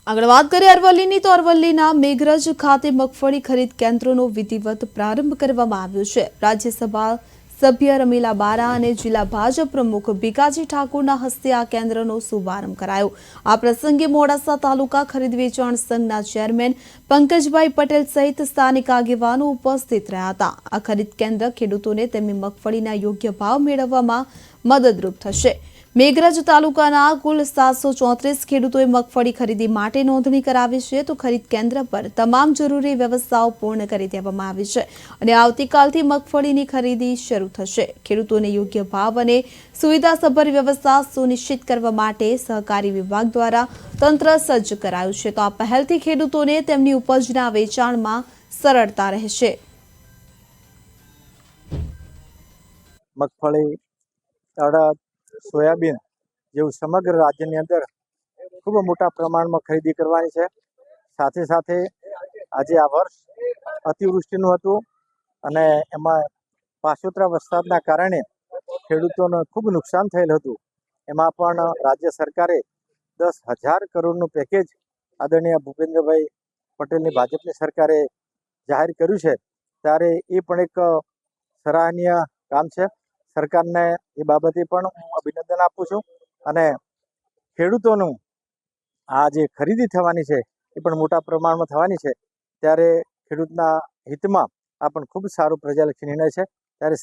આગળ વાત કરીએ અરવલ્લીની તો અરવલ્લીના મેઘરજ ખાતે મગફળી ખરીદ કેન્દ્રનો વિધિવત પ્રારંભ કરવામાં આવ્યો છે। રાજ્યસભા સભ્ય રમીલા બારા અને જિલ્લા ભાજપ પ્રમુખ ભીખાજી ઠાકોરના હસ્તે આ કેન્દ્રનો શુભારંભ કરાયો। આ પ્રસંગે મોડાસા તાલુકા ખરીદ વેચાણ સંઘના ચેરમેન પંકજભાઈ પટેલ સહિત સ્થાનિક આગેવાનો ઉપસ્થિત રહ્યા હતા। આ ખરીદ કેન્દ્ર ખેડૂતોને તેમની મગફળીના યોગ્ય ભાવ મેળવવામાં મદદરૂપ થશે। મેઘરજ તાલુકાના કુલ 734 ખેડૂતોએ મગફળી ખરીદી માટે નોંધણી કરાવી છે, તો ખરીદ કેન્દ્ર પર તમામ જરૂરી વ્યવસ્થાઓ પૂર્ણ કરી દેવામાં આવી છે અને આવતીકાલથી મગફળીની ખરીદી શરૂ થશે। ખેડૂતોને યોગ્ય ભાવ અને સુવિધાસભર વ્યવસ્થા સુનિશ્ચિત કરવા માટે સહકારી વિભાગ દ્વારા તંત્ર સજ્જ કરાયું છે, તો આ પહેલથી ખેડૂતોને તેમની ઉપજના વેચાણમાં સરળતા રહેશે। મગફળી, અડદ, સોયાબીન જેવું સમગ્ર રાજ્યની અંદર ખૂબ મોટા પ્રમાણમાં ખરીદી કરવાની છે। સાથે સાથે આજે આ વર્ષ અતિવૃષ્ટિનું હતું અને એમાં પાછોતરા વરસાદના કારણે ખેડૂતોને ખૂબ નુકસાન થયેલ હતું। એમાં પણ રાજ્ય સરકારે 10,000 કરોડનું પેકેજ આદરણીય ભૂપેન્દ્રભાઈ પટેલની ભાજપની સરકારે જાહેર કર્યું છે, ત્યારે એ પણ એક સરાહનીય કામ છે। સરકારને એ બાબતે પણ હું અભિનંદન આપું છું અને ખેડૂતોનું આ જે ખરીદી થવાની છે એ પણ મોટા પ્રમાણમાં થવાની છે, ત્યારે ખેડૂતના હિતમાં આ પણ ખૂબ સારો પ્રજાલક્ષી નિર્ણય છે।